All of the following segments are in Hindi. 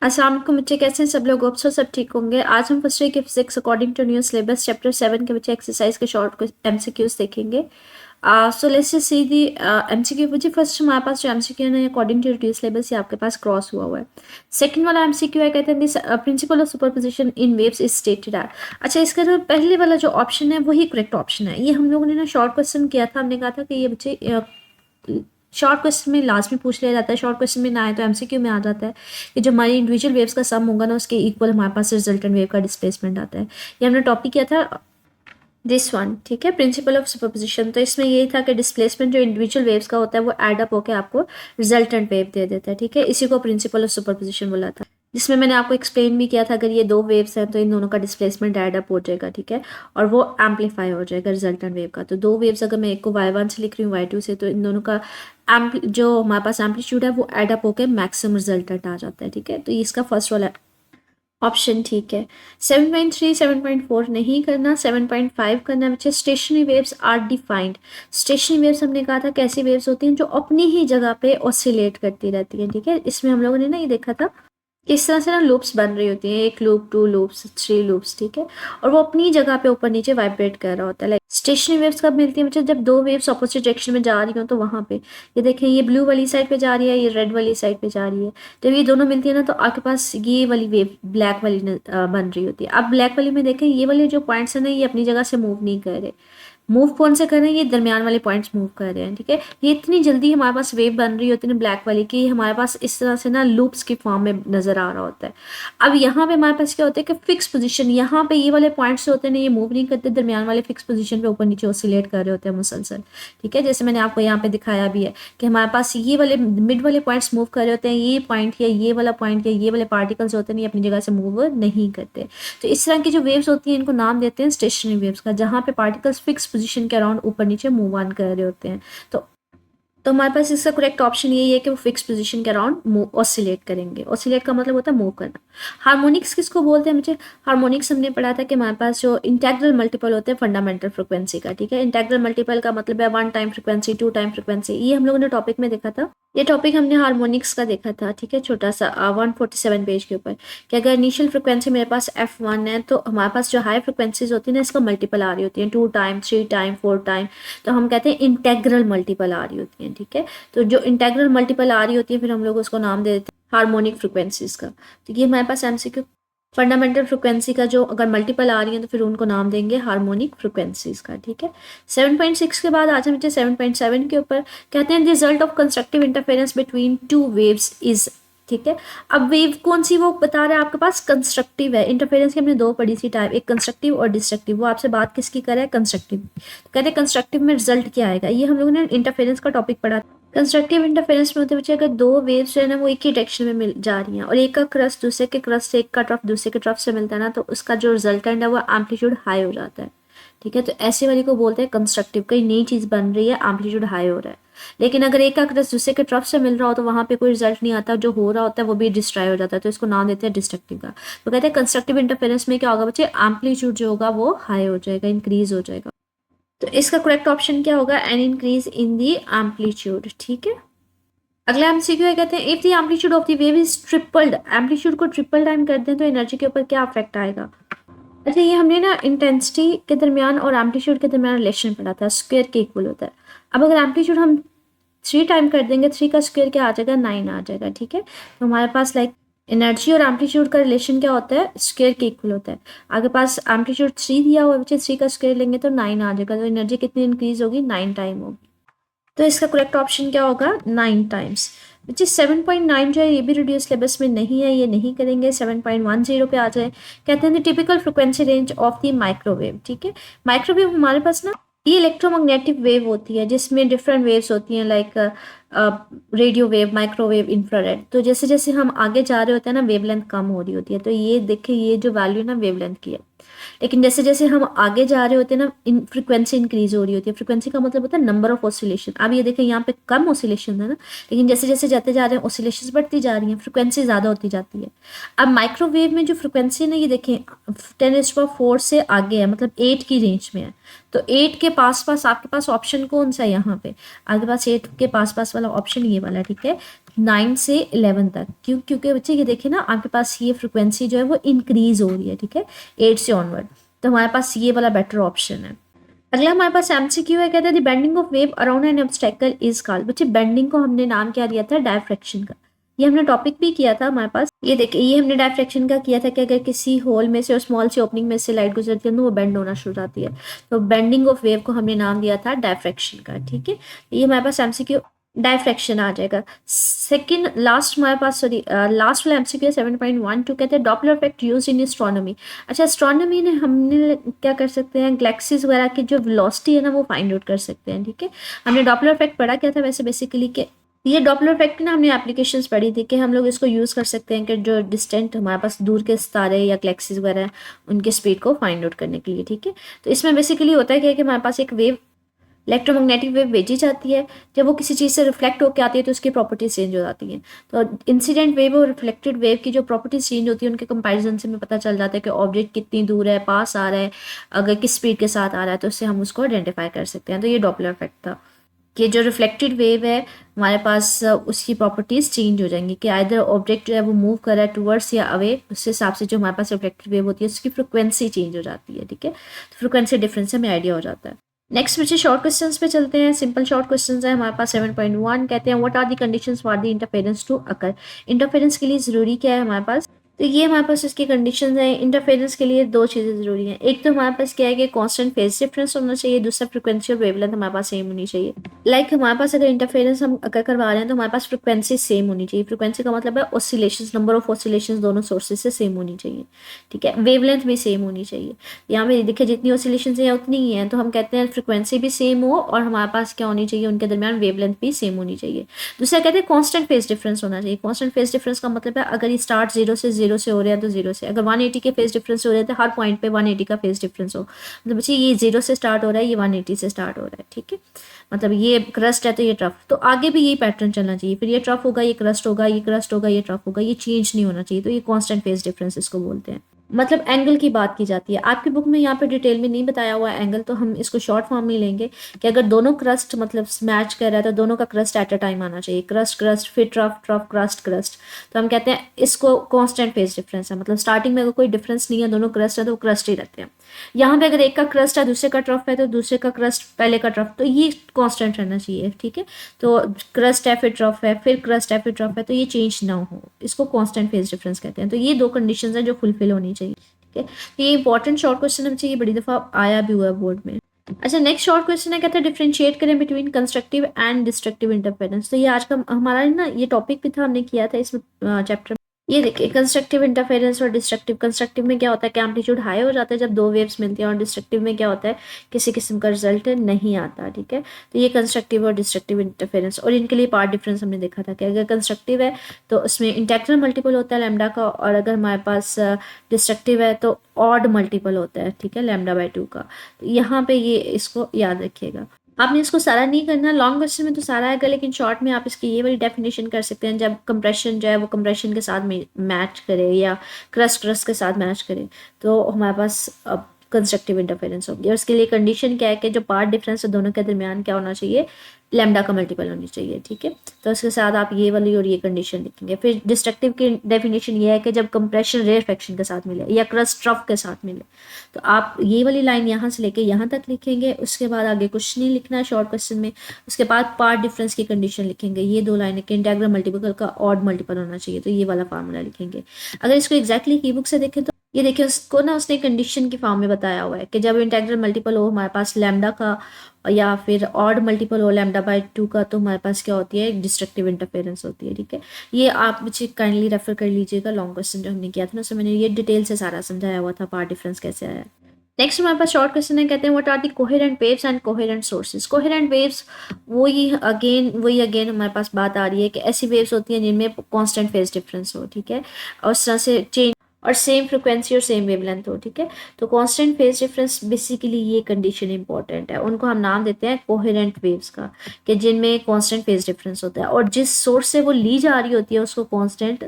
अस्सलाम वालेकुम बच्चे, कैसे हैं सब लोग? होप सो सब ठीक होंगे। आज हम फर्स्ट ईयर के physics according to new syllabus chapter 7 के बच्चे एक्सरसाइज के शॉर्ट एमसीक्यूज देखेंगे। So let's just see the MCQ. बच्चे फर्स्ट हमारे पास जो एमसीक्यू है अकॉर्डिंग टू न्यू सिलेबस ये आपके पास क्रॉस हुआ है। सेकंड वाला एमसीक्यू है, कहते हैं this principle of superposition in waves is stated at. अच्छा, इसका जो पहले वाला जो ऑप्शन है वही करेक्ट ऑप्शन है। ये हम लोगों ने ना शॉर्ट क्वेश्चन किया था, हमने कहा था कि ये बच्चे शॉर्ट क्वेश्चन में लास्ट में पूछ लिया जाता है, शॉर्ट क्वेश्चन में ना आए तो एमसीक्यू में आ जाता है कि जो हमारी इंडिविजुअल वेव्स का सम होगा ना उसके इक्वल हमारे पास रिजल्टेंट वेव का डिस्प्लेसमेंट आता है। ये हमने टॉपिक किया था दिस वन, ठीक है, प्रिंसिपल ऑफ सुपरपोजिशन। तो इसमें यही था कि डिस्प्लेसमेंट जो इंडिविजुअल वेव्स का होता है वो एड अप होकर आपको रिजल्टेंट वेव दे देता है, ठीक है। इसी को प्रिंसिपल ऑफ सुपरपोजिशन बोला था, जिसमें मैंने आपको एक्सप्लेन भी किया था अगर ये दो वेव्स हैं तो इन दोनों का डिस्प्लेसमेंट एड अप हो जाएगा, ठीक है, और वो एम्पलीफाई हो जाएगा रिजल्टेंट वेव का। तो दो वेव्स अगर मैं एक को y1 से लिख रही हूँ y2 से, तो इन दोनों का जो हमारे पास एम्पलीट्यूड है वो एड अप होकर मैक्सिमम रिजल्टेंट आ जाता है, ठीक है। तो इसका फर्स्ट वाला ऑप्शन ठीक है। 7.3 7.4 नहीं करना, 7.5 करना है बच्चे। Stationary waves are defined. Stationary waves हमने कहा था कैसी वेव्स होती हैं जो अपनी ही जगह पे ऑसिलेट करती रहती हैं, ठीक है। इसमें हम लोगों ने ना ये देखा था किस तरह से ना लूप्स बन रही होती हैं, एक loop, to loops, three loops, ठीक है, और वो अपनी जगह पे ऊपर नीचे वाइब्रेट कर रहा होता है। लाइक स्टेशनरी वेव्स कब मिलती है बच्चे? जब दो वेव्स ऑपोजिट डायरेक्शन में जा रही हो, तो वहां पे ये देखें, ये ब्लू वाली साइड पे जा रही है, ये रेड वाली साइड पे जा रही है। जब ये दोनों मिलती है ना तो आपके पास ये वाली वेव ब्लैक वाली बन रही होती है। अब ब्लैक वाली में देखें ये वाले जो पॉइंट्स है ना ये अपनी जगह से मूव नहीं कर रहे। मूव कौन से कर रहे हैं? ये दरमियान वाले पॉइंट्स मूव कर रहे हैं, ठीक है। ये इतनी जल्दी हमारे पास वेव बन रही होती है ना ब्लैक वाली की, हमारे पास इस तरह से ना लूप्स की फॉर्म में नजर आ रहा होता है। अब यहाँ पे हमारे पास क्या होता है कि फिक्स पोजीशन, यहाँ पे ये वाले पॉइंट्स होते हैं ना ये मूव नहीं करते, दरमियान वाले फिक्स पोजीशन पे ऊपर नीचे ऑसिलेट कर रहे होते हैं मुसलसल, ठीक है। जैसे मैंने आपको यहाँ पे दिखाया भी है कि हमारे पास ये वाले मिड वाले पॉइंट्स मूव कर रहे होते हैं, ये पॉइंट या ये वाला पॉइंट या ये वाले पार्टिकल्स होते हैं ये अपनी जगह से मूव नहीं करते। तो इस तरह की जो वेव्स होती हैं इनको नाम देते हैं स्टेशनरी वेव्स का, जहाँ पे पार्टिकल्स फिक्स पोजीशन के अराउंड ऊपर नीचे मूव ऑन कर रहे होते हैं। तो हमारे पास इसका करेक्ट ऑप्शन यही है कि वो फिक्स पोजीशन के अराउंड ऑसिलेट करेंगे। ऑसिलेट का मतलब होता है मूव करना। हार्मोनिक्स किसको बोलते हैं मुझे? हार्मोनिक्स हमने पढ़ा था कि हमारे पास जो इंटेग्रल मल्टीपल होते हैं फंडामेंटल फ्रिक्वेंसी का, ठीक है। इंटेग्रल मल्टीपल का मतलब है 1 टाइम फ्रिक्वेंसी, 2 टाइम फ्रिक्वेंसी। ये हम लोगों ने टॉपिक में देखा था, ये टॉपिक हमने हार्मोनिक्स का देखा था, ठीक है, छोटा सा 147 पेज के ऊपर, कि अगर इनिशियल फ्रिक्वेंसी मेरे पास f1 है तो हमारे पास जो हाई फ्रिक्वेंसीज होती है ना इसका मल्टीपल आ रही होती है 2 टाइम, 3 टाइम, 4 टाइम, तो हम कहते हैं इंटेग्रल मल्टीपल आ रही होती है, ठीक है। तो जो इंटेग्रल मल्टीपल आ रही होती है फिर हम लोग उसको नाम दे देते हैं हार्मोनिक फ्रिक्वेंसीज का। तो ये हमारे पास एमसीक्यू फंडामेंटल फ्रिक्वेंसी का जो अगर मल्टीपल आ रही है तो फिर उनको नाम देंगे हार्मोनिक फ्रिक्वेंसीज का, ठीक है। 7.6 के बाद आज हम 7.7 के ऊपर, कहते हैं result of constructive interference between two waves is, ठीक है। अब वेव कौन सी वो बता रहा है आपके पास? कंस्ट्रक्टिव है। इंटरफेरेंस की हमने दो पढ़ी थी टाइप, एक कंस्ट्रक्टिव और डिस्ट्रक्टिव। वो आपसे बात किसकी कर रहा है? कंस्ट्रक्टिव। तो कहते हैं कंस्ट्रक्टिव में रिजल्ट क्या आएगा? ये हम लोगों ने इंटरफेरेंस का टॉपिक पढ़ा। कंस्ट्रक्टिव इंटरफेरेंस में होते बच्चे अगर दो वेव्स जो है ना वो एक ही डायरेक्शन में मिल जा रही हैं और एक का क्रस्ट दूसरे के क्रस्ट से, एक का ट्रफ दूसरे के ट्रफ से मिलता है ना, तो उसका जो रिजल्टेंट है वो एम्पलीट्यूड हाई हो जाता है, ठीक है। तो ऐसे वाली को बोलते हैं कंस्ट्रक्टिव। कई नई चीज बन रही है, एम्पलीट्यूड हाई हो रहा है। लेकिन अगर एक का क्रस्ट दूसरे के ट्रफ से मिल रहा हो तो वहां पे कोई रिजल्ट नहीं आता, जो हो रहा होता है वो भी डिस्ट्रॉय हो जाता है, तो इसको नाम देते हैं डिस्ट्रक्टिव का। तो कहते हैं कंस्ट्रक्टिव इंटरफेरेंस में क्या होगा बच्चे? एम्पलीट्यूड जो होगा वो हाई हो जाएगा, इंक्रीज हो जाएगा। तो इसका करेक्ट ऑप्शन क्या होगा? An increase in the amplitude, ठीक है। अगला एमसीक्यू है, कहते हैं if the amplitude of the wave is tripled, amplitude को ट्रिपल टाइम कर दें तो एनर्जी के ऊपर क्या इफेक्ट आएगा? अच्छा, ये हमने ना इंटेंसिटी के दरमियान और एम्पलीट्यूड के दरमियान रिलेशन पढ़ा था, स्क्वायर के इक्वल होता है। अब अगर एम्पलीट्यूड हम 3 टाइम कर देंगे, 3 का स्क्वायर क्या आ जाएगा? 9 आ जाएगा, ठीक है। तो हमारे पास लाइक एनर्जी और एम्पलीट्यूड का रिलेशन क्या होता है? स्क्वायर के इक्वल होता है। आपके पास एम्पलीट्यूड 3 दिया हुआ है बच्चे, 3 का स्क्वायर लेंगे तो 9 आ जाएगा, तो एनर्जी कितनी इंक्रीज होगी? 9 टाइम होगी। तो इसका करेक्ट ऑप्शन क्या होगा? 9 टाइम्स। विच इज 7.9 जो है ये भी रिड्यूस सिलेबस में नहीं है, ये नहीं करेंगे। 7.10 पे आ जाए। कहते हैं typical frequency range of the microwave, ठीक है। माइक्रोवेव हमारे पास ना ये इलेक्ट्रोमैग्नेटिक वेव होती है जिसमें डिफरेंट वेव्स होती हैं, like radio wave, microwave, infrared. तो जैसे जैसे हम आगे जा रहे होते हैं ना वेवलेंथ कम हो रही होती है, तो ये देखिए ये जो वैल्यू ना वेवलेंथ की है। लेकिन जैसे जैसे हम आगे जा रहे होते हैं ना फ्रिक्वेंसी इंक्रीज हो रही होती है। फ्रिक्वेंसी का मतलब होता है नंबर ऑफ ऑसिलेशन। अब ये देखें यहाँ पे कम ऑसिलेशन है ना, लेकिन जैसे जैसे जाते जा रहे हैं ऑसिलेशन बढ़ती जा रही हैं, फ्रिक्वेंसी ज़्यादा होती जाती है। अब माइक्रोवेव में जो फ्रिक्वेंसी है ना ये देखें 10⁻⁴ से आगे है, मतलब 8 की रेंज में है। तो 8 के पास पास आपके पास ऑप्शन कौन सा है यहाँ पे, आपके पास 8 के पास पास वाला ऑप्शन ये वाला, ठीक है, 9 से 11 तक। क्योंकि बच्चे ये देखिए ना, आपके पास ये फ्रिक्वेंसी जो है वो इंक्रीज हो रही है, ठीक है, 8 से ऑनवर्ड, तो हमारे पास ये वाला बेटर ऑप्शन है। अगला हमारे पास एमसीक्यू है, कहते हैं the bending of wave around an obstacle is called. बच्चे बेंडिंग को हमने नाम क्या दिया था, डायफ्रैक्शन का। ये हमने टॉपिक भी किया था हमारे पास, ये देखिए ये हमने डायफ्रैक्शन का किया था कि अगर किसी होल में से और स्मॉल सी ओपनिंग में से लाइट गुजरती है तो वो बेंड होना शुरू हो जाती है, तो बेंडिंग ऑफ वेव को हमने नाम दिया था डायफ्रैक्शन का, ठीक है। ये हमारे पास एमसीक्यू डायफ्रैक्शन आ जाएगा। सेकंड लास्ट हमारे पास, सॉरी लास्ट वाला एमसीक्यू 7.12 कहते हैं Doppler effect use in astronomy. अच्छा, एस्ट्रोनॉमी ने हमने क्या कर सकते हैं, गैलेक्सीज वगैरह की जो वेलोसिटी है ना वो फाइंड आउट कर सकते हैं, ठीक है। हमने डॉपलर इफेक्ट पढ़ा क्या था वैसे बेसिकली, कि ये डॉपलर इफेक्ट ना हमने एप्लीकेशंस पढ़ी थी कि हम लोग इसको यूज़ कर सकते हैं कि जो डिस्टेंट हमारे पास दूर के सितारे या गैलेक्सीज वगैरह हैं उनके स्पीड को फाइंड आउट करने के लिए, ठीक है। तो इसमें बेसिकली होता है कि हमारे पास एक वेव, इलेक्ट्रोमैग्नेटिक वेव भेजी जाती है, जब वो किसी चीज़ से रिफ्लेक्ट होकर आती है तो उसकी प्रॉपर्टीज चेंज हो जाती हैं। तो इंसिडेंट वेव और रिफ्लेक्टेड वेव की जो प्रॉपर्टीज चेंज होती है उनके कंपैरिजन से हमें पता चल जाता है कि ऑब्जेक्ट कितनी दूर है, पास आ रहा है, अगर किस स्पीड के साथ आ रहा है, तो उससे हम उसको आइडेंटिफाई कर सकते हैं। तो ये डॉपलर इफेक्ट था कि जो रिफ्लेक्टेड वेव है हमारे पास उसकी प्रॉपर्टीज चेंज हो जाएंगी, कि आइदर ऑब्जेक्ट जो है वो मूव कर रहा है टूवर्ड्स या अवे, उस हिसाब से जो हमारे पास रिफ्लेक्टेड वेव होती है उसकी फ्रिक्वेंसी चेंज हो जाती है, ठीक है। तो फ्रिक्वेंसी डिफरेंस से हमें आइडिया हो जाता है। नेक्स्ट बच्चे शॉर्ट क्वेश्चंस पे चलते हैं। सिंपल शॉर्ट क्वेश्चंस है हमारे पास 7.1 कहते हैं what are the conditions for the interference to occur. Interference के लिए ज़रूरी क्या है हमारे पास, तो ये हमारे पास इसकी कंडीशंस हैं। इंटरफेरेंस के लिए दो चीज़ें ज़रूरी हैं, एक तो हमारे पास क्या है कि कांस्टेंट फेज डिफरेंस होना चाहिए, दूसरा फ्रिक्वेंसी और वेवलेंथ हमारे पास सेम होनी चाहिए। हमारे पास अगर इंटरफेरेंस हम अगर करवा रहे हैं तो हमारे पास फ्रिक्वेंसी सेम होनी चाहिए। फ्रिक्वेंसी का मतलब है ऑसिलेशंस, नंबर ऑफ ऑसिलेशंस दोनों सोर्सेज से सेम होनी चाहिए, ठीक है। वेवलेंथ भी सेम होनी चाहिए। यहाँ पे देखिए जितनी ऑसिलेशंस हैं उतनी ही हैं, तो हम कहते हैं फ्रिक्वेंसी भी सेम हो और हमारे पास क्या होनी चाहिए, उनके दरमियान वेवलेंथ भी सेम होनी चाहिए। दूसरा कहते हैं कांस्टेंट फेज डिफरेंस होना चाहिए। कांस्टेंट फेज डिफरेंस का मतलब है अगर ये स्टार्ट जीरो से हो रहा है तो जीरो से, अगर 180 के फेज डिफरेंस हो रहे थे हर पॉइंट पे 180 का फेज डिफरेंस हो, मतलब बच्चे ये जीरो से स्टार्ट हो रहा है, ये 180 से स्टार्ट हो रहा है, ठीक है। मतलब ये क्रस्ट है तो ये ट्रफ, तो आगे भी यही पैटर्न चलना चाहिए, फिर ये ट्रफ होगा, ये क्रस्ट होगा, ये क्रस्ट होगा, ये ट्रफ होगा, ये चेंज नहीं होना चाहिए। तो ये कांस्टेंट फेज डिफरेंस इसको बोलते हैं। मतलब एंगल की बात की जाती है, आपकी बुक में यहाँ पे डिटेल में नहीं बताया हुआ एंगल, तो हम इसको शॉर्ट फॉर्म में लेंगे कि अगर दोनों क्रस्ट मतलब मैच कर रहा है तो दोनों का क्रस्ट एट अ टाइम आना चाहिए। क्रस्ट क्रस्ट फिर ट्रफ ट्रफ क्रस्ट क्रस्ट, तो हम कहते हैं इसको कांस्टेंट फेज डिफरेंस है। मतलब स्टार्टिंग में अगर कोई डिफरेंस नहीं है, दोनों क्रस्ट है तो वो क्रस्ट ही रहते हैं। यहाँ पे अगर एक का क्रस्ट है दूसरे का ट्रफ है तो दूसरे का क्रस्ट पहले का ट्रफ, तो ये कांस्टेंट रहना चाहिए, ठीक है। तो क्रस्ट है फिर ट्रफ है फिर क्रस्ट है फिर ट्रफ है, तो ये चेंज ना हो, इसको कांस्टेंट फेज डिफरेंस कहते हैं। तो ये दो कंडीशंस हैं जो फुलफिल होनी चाहिए, ठीक है। तो ये इंपॉर्टेंट शॉर्ट क्वेश्चन है, ये बड़ी दफ़ा आया भी हुआ है बोर्ड में। अच्छा, नेक्स्ट शॉर्ट क्वेश्चन है, कहते हैं डिफरेंशिएट करें between constructive and destructive interference. तो ये आज का हमारा ना ये टॉपिक भी था, हमने किया था इस चैप्टर। ये देखिए कंस्ट्रक्टिव इंटरफेरेंस और डिस्ट्रक्टिव। कंस्ट्रक्टिव में क्या होता है कि एम्पलीट्यूड हाई हो जाता है जब दो वेव्स मिलती हैं, और डिस्ट्रक्टिव में क्या होता है किसी किस्म का रिजल्ट नहीं आता, ठीक है। तो ये कंस्ट्रक्टिव और डिस्ट्रक्टिव इंटरफेरेंस, और इनके लिए पार्ट डिफरेंस हमने देखा था कि अगर कंस्ट्रक्टिव है तो उसमें इंटेग्रल मल्टीपल होता है लैम्डा का, और अगर हमारे पास डिस्ट्रक्टिव है तो ऑड मल्टीपल होता है, ठीक है, λ/2 का। तो यहाँ पे ये इसको याद रखिएगा। आपने इसको सारा नहीं करना, लॉन्ग क्वेश्चन में तो सारा आएगा, लेकिन शॉर्ट में आप इसकी ये वाली डेफिनेशन कर सकते हैं, जब कंप्रेशन जो है वो कंप्रेशन के साथ मैच करे या क्रस्ट क्रस्ट के साथ मैच करे तो हमारे पास अब कंस्ट्रक्टिव इंटरफेरेंस होगी। और इसके लिए कंडीशन क्या है कि जो पार्ट डिफरेंस है दोनों के दरमियान क्या होना चाहिए, लैम्डा का मल्टीपल होनी चाहिए, ठीक है। तो उसके साथ आप ये वाली और ये कंडीशन लिखेंगे। फिर डिस्ट्रक्टिव की डेफिनेशन ये है कि जब कंप्रेशन रेयरफेक्शन के साथ मिले या क्रस्ट ट्रफ के साथ मिले, तो आप ये वाली लाइन यहाँ से लेके यहाँ तक लिखेंगे, उसके बाद आगे कुछ नहीं लिखना है शॉर्ट क्वेश्चन में। उसके बाद पार्ट डिफरेंस की कंडीशन लिखेंगे, ये दो लाइनें के इंटेग्रल मल्टीपल का ऑड मल्टीपल होना चाहिए, तो ये वाला फार्मूला लिखेंगे। अगर इसको एग्जैक्टली की बुक से देखें तो ये देखिए उसको ना उसने कंडीशन की फॉर्म में बताया हुआ है कि जब इंटेग्रल मल्टीपल हो हमारे पास लैम्डा का या फिर ऑड मल्टीपल हो λ/2 का, तो हमारे पास क्या होती है डिस्ट्रक्टिव इंटरफेरेंस होती है, ठीक है। ये आप बच्चे काइंडली रेफर कर लीजिएगा, लॉन्ग क्वेश्चन जो हमने किया था ना उसमें मैंने ये डिटेल से सारा समझाया हुआ था पार्ट डिफरेंस कैसे आया। नेक्स्ट हमारे पास शॉर्ट क्वेश्चन है, कहते हैं what are the coherent waves and coherent sources. Coherent waves वही अगेन हमारे पास बात आ रही है कि ऐसी वेव्स होती हैं जिनमें कांस्टेंट फेज डिफरेंस हो, ठीक है, और उस तरह से चेंज और सेम फ्रिक्वेंसी और सेम वेवलेंथ हो, ठीक है। तो कांस्टेंट फेज डिफरेंस बेसिकली ये कंडीशन इंपॉर्टेंट है, उनको हम नाम देते हैं कोहेरेंट वेव्स का, कि जिनमें कांस्टेंट फेज डिफरेंस होता है और जिस सोर्स से वो ली जा रही होती है उसको कांस्टेंट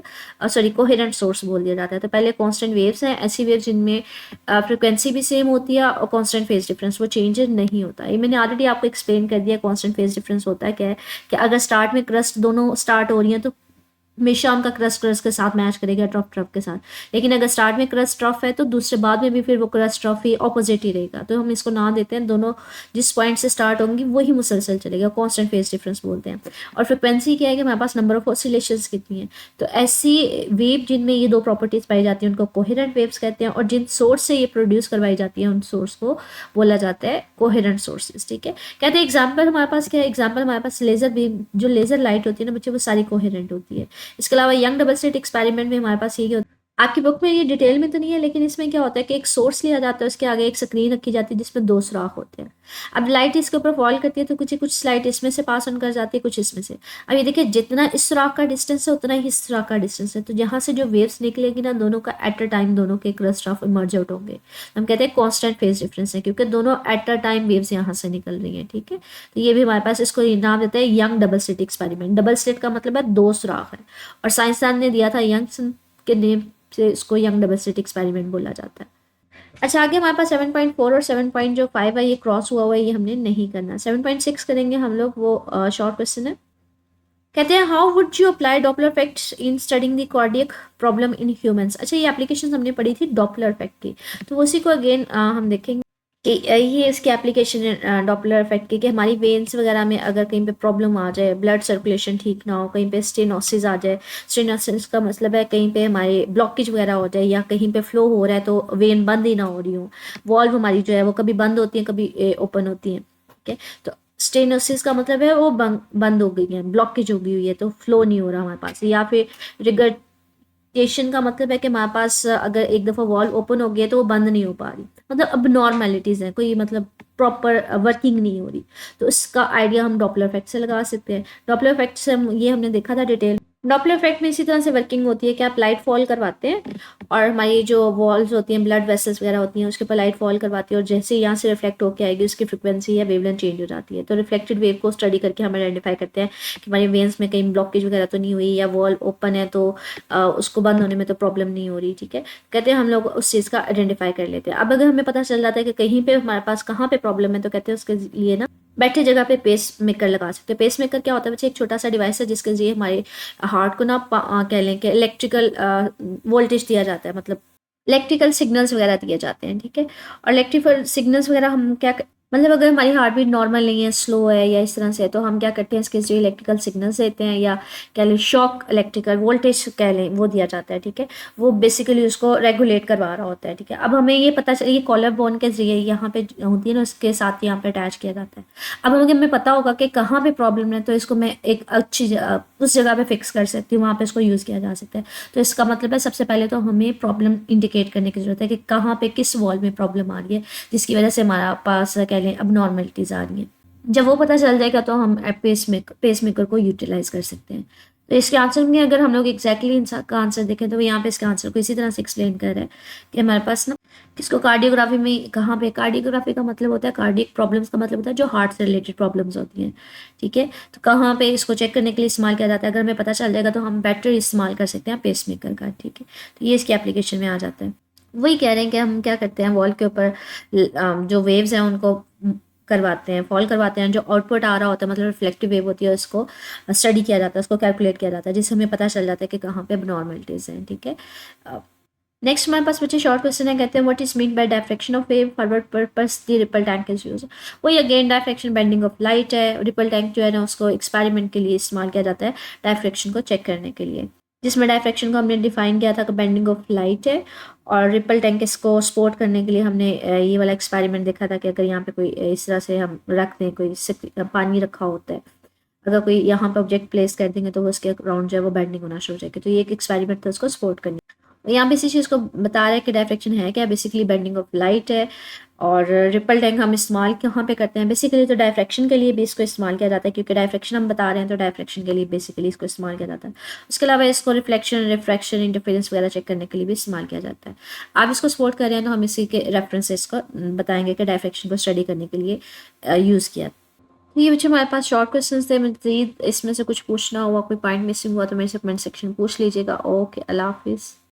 कोहेरेंट सोर्स बोल दिया जाता है। तो पहले कांस्टेंट वेव्स हैं ऐसी वेव जिनमें फ्रिक्वेंसी भी सेम होती है और कांस्टेंट फेज डिफरेंस वो चेंज नहीं होता। ये मैंने ऑलरेडी आपको एक्सप्लेन कर दिया कांस्टेंट फेज डिफरेंस होता है क्या है, कि अगर स्टार्ट में क्रस्ट दोनों स्टार्ट हो रही हैं तो हमेशा उनका क्रस्ट क्रस्ट के साथ मैच करेगा, ट्रफ ट्रफ के साथ। लेकिन अगर स्टार्ट में क्रस्ट ट्रफ है तो दूसरे बाद में भी फिर वो क्रस्ट ट्रफ ही ऑपोजिट ही रहेगा। तो हम इसको नाम देते हैं, दोनों जिस पॉइंट से स्टार्ट होंगी वही मुसलसल चलेगा, कांस्टेंट फेज डिफरेंस बोलते हैं। और फ्रिक्वेंसी क्या है कि हमारे पास नंबर ऑफ ऑसिलेशंस कितनी है। तो ऐसी वेव जिनमें ये दो प्रॉपर्टीज पाई जाती हैं उनको कोहेरेंट वेव्स कहते हैं, और जिन सोर्स से ये प्रोड्यूस करवाई जाती है उन सोर्स को बोला जाता है कोहेरेंट सोर्सेज, ठीक है। कहते हैं एग्जाम्पल हमारे पास क्या है, एग्जाम्पल हमारे पास लेजर बीम, जो लेजर लाइट होती है ना बच्चे, वो सारी कोहेरेंट होती है। इसके अलावा यंग डबल स्लिट एक्सपेरिमेंट में हमारे पास यही होता है। आपकी बुक में ये डिटेल में तो नहीं है, लेकिन इसमें क्या होता है कि एक सोर्स लिया जाता है, उसके आगे एक स्क्रीन रखी जाती है जिसमें दो सुराख होते हैं। अब लाइट इसके ऊपर फॉल करती है तो कुछ लाइट इसमें से पास ऑन कर जाती है, कुछ इसमें से। अब ये देखिए जितना इस सुराख का डिस्टेंस है उतना ही इस सुराख का डिस्टेंस है, तो जहाँ से जो वेव्स निकलेगी ना दोनों का एट अ टाइम दोनों के क्रस्ट ऑफ इमर्ज आउट होंगे। हम कहते हैं कॉन्स्टेंट फेज डिफरेंस है क्योंकि दोनों एट अ टाइम वेव्स यहाँ से निकल रही हैं, ठीक है। तो ये भी हमारे पास, इसको नाम देते हैं young double slit experiment. Double slit का मतलब है दो सुराख है, और साइंसदान ने दिया था यंग के नेम से इसको यंग डबल स्लिट एक्सपेरिमेंट बोला जाता है। अच्छा, आगे हमारे पास 7.4 और 7.5 है, ये क्रॉस हुआ हुआ है, ये हमने नहीं करना। 7.6 करेंगे हम लोग, वो शॉर्ट क्वेश्चन है। कहते हैं how would you apply Doppler effect in studying the cardiac problem in humans. अच्छा, ये एप्लीकेशन हमने पढ़ी थी डॉपलर इफेक्ट की, तो उसी को अगेन हम देखेंगे कि ये इसकी एप्लीकेशन है डॉपलर इफेक्ट की, कि हमारी वेन्स वगैरह में अगर कहीं पे प्रॉब्लम आ जाए, ब्लड सर्कुलेशन ठीक ना हो, कहीं पे स्टेनोसिस आ जाए। स्टेनोसिस का मतलब है कहीं पे हमारे ब्लॉकेज वगैरह हो जाए, या कहीं पे फ्लो हो रहा है तो वेन बंद ही ना हो रही हो, वॉल्व हमारी जो है वो कभी बंद होती है कभी ओपन होती है, ठीक है। तो स्टेनोसिस का मतलब है वो बंद हो गई है, ब्लॉकेज हो गई हुई है, तो फ्लो नहीं हो रहा हमारे पास। या फिर रिगर्टेशन का मतलब है कि हमारे पास अगर एक दफ़ा वॉल ओपन हो गया तो वो बंद नहीं हो पा रही, मतलब अब नॉर्मेलिटीज़ है, कोई मतलब प्रॉपर वर्किंग नहीं हो रही। तो इसका आइडिया हम डॉपलर इफेक्ट से लगा सकते हैं। डॉपलर इफेक्ट से ये हमने देखा था डिटेल। डॉपलर इफेक्ट में इसी तरह से वर्किंग होती है कि आप लाइट फॉल करवाते हैं और हमारी जो वॉल्स होती हैं, ब्लड वेसल्स वगैरह होती हैं, उसके ऊपर लाइट फॉल करवाती है, और जैसे यहाँ से रिफ्लेक्ट होकर आएगी उसकी फ्रिक्वेंसी या वेवलेंथ चेंज हो जाती है। तो रिफ्लेक्टेड वेव को स्टडी करके हम आइडेंटिफाई करते हैं कि हमारे वेन्स में कहीं ब्लॉकेज वगैरह तो नहीं हुई, या वॉल ओपन है तो उसको बंद होने में तो प्रॉब्लम नहीं हो रही, ठीक है। कहते हैं हम लोग उस चीज़ का आइडेंटिफाई कर लेते हैं। अब अगर हमें पता चल जाता है कि कहीं पे हमारे पास कहाँ पे प्रॉब्लम है, तो कहते हैं उसके लिए ना बैठे जगह पे पेस मेकर लगा सकते हैं। पेस मेकर क्या होता है बच्चे, एक छोटा सा डिवाइस है जिसके जरिए हमारे हार्ट को ना कह लें कि इलेक्ट्रिकल वोल्टेज दिया जाता है, मतलब इलेक्ट्रिकल सिग्नल्स वगैरह दिए जाते हैं, ठीक है। और इलेक्ट्रिकल सिग्नल्स वगैरह हम क्या मतलब अगर हमारी हार्ट बीट नॉर्मल नहीं है, स्लो है या इस तरह से है, तो हम क्या करते हैं इसके जरिए इलेक्ट्रिकल सिग्नल्स देते हैं, या कह लें शॉक इलेक्ट्रिकल वोल्टेज कह लें वो दिया जाता है, ठीक है। वो बेसिकली उसको रेगुलेट करवा रहा होता है, ठीक है। अब हमें ये पता चल, ये कॉलर बोन के जरिए यहाँ पे होती है ना, उसके साथ यहाँ पे अटैच किया जाता है। अब हमें पता होगा कि कहाँ पे प्रॉब्लम है, तो इसको मैं एक अच्छी उस जगह पे फिक्स कर सकती हूँ, वहाँ पे इसको यूज़ किया जा सकता है। तो इसका मतलब है सबसे पहले तो हमें प्रॉब्लम इंडिकेट करने की जरूरत है कि कहाँ पे किस वॉल में प्रॉब्लम आ रही है जिसकी वजह से हमारा पास कह लें अब नॉर्मलिटीज आ रही हैं। जब वो पता चल जाएगा तो हम पेस मेकर को यूटिलाइज कर सकते हैं। तो इसके आंसर में अगर हम लोग एग्जैक्टली का आंसर देखें तो वो यहाँ पे इसके आंसर को इसी तरह से एक्सप्लेन कर रहा है कि हमारे पास ना किसको कार्डियोग्राफी में कहाँ पे, कार्डियोग्राफी का मतलब होता है, कार्डियक प्रॉब्लम्स का मतलब होता है जो हार्ट से रिलेटेड प्रॉब्लम्स होती हैं, ठीक है। तो कहाँ पे इसको चेक करने के लिए इस्तेमाल किया जाता है, अगर हमें पता चल जाएगा तो हम बेटर इस्तेमाल कर सकते हैं पेस मेकर का, ठीक है। तो ये इसकी एप्लीकेशन में आ जाता है। वही कह रहे हैं कि हम क्या करते हैं, वॉल के ऊपर जो वेव्स हैं उनको करवाते हैं, फॉल करवाते हैं, जो आउटपुट आ रहा होता है मतलब रिफ्लेक्टिव वेव होती है, उसको स्टडी किया जाता है, उसको कैलकुलेट किया जाता है, जिससे हमें पता चल जाता है कि कहाँ पे एबनॉर्मलिटीज हैं, ठीक है। नेक्स्ट हमारे पास बच्चे शॉर्ट क्वेश्चन है, कहते हैं what is mean by diffraction of wave forward purpose the ripple tank is use. वही again diffraction bending of light है, रिपल टैंक जो है ना उसको एक्सपेरिमेंट के लिए इस्तेमाल किया जाता है डायफ्रेक्शन को चेक करने के लिए, जिसमें डायफ्रेक्शन को हमने डिफाइन किया था कि बेंडिंग ऑफ लाइट है, और रिपल टैंक इसको सपोर्ट करने के लिए हमने ये वाला एक्सपेरिमेंट देखा था कि अगर यहाँ पे कोई इस तरह से हम रख दें, कोई पानी रखा होता है, अगर कोई यहाँ पे ऑब्जेक्ट प्लेस कर देंगे तो वो उसके अराउंड जो है वो बेंडिंग होना शुरू हो जाएगी। तो ये एक एक्सपेरिमेंट था उसको सपोर्ट करने। यहाँ पे इसी चीज़ को बता रहा है कि डायफ्रैक्शन है क्या, बेसिकली बेंडिंग ऑफ लाइट है। और रिपल टैंक हम इस्तेमाल कहाँ पे करते हैं, बेसिकली तो डायफ्रैक्शन के लिए भी इसको इस्तेमाल किया जाता है, क्योंकि डायफ्रैक्शन हम बता रहे हैं तो डायफ्रैक्शन के लिए बेसिकली इसको इस्तेमाल किया जाता है। उसके अलावा इसको रिफ्लेक्शन, रिफ्रैक्शन, इंटरफेरेंस वगैरह चेक करने के लिए भी इस्तेमाल किया जाता है। आप इसको सपोर्ट कर रहे हैं तो हम इसी के रेफरेंस से इसको बताएंगे कि डायफ्रैक्शन को स्टडी करने के लिए यूज़ किया। तो ये बच्चे हमारे पास शॉर्ट क्वेश्चंस थे। मज़ीद इसमें से कुछ पूछना हुआ, कोई पॉइंट मिसिंग हुआ तो मेरे से कमेंट सेक्शन में पूछ लीजिएगा। ओके, अल्लाह हाफिज़।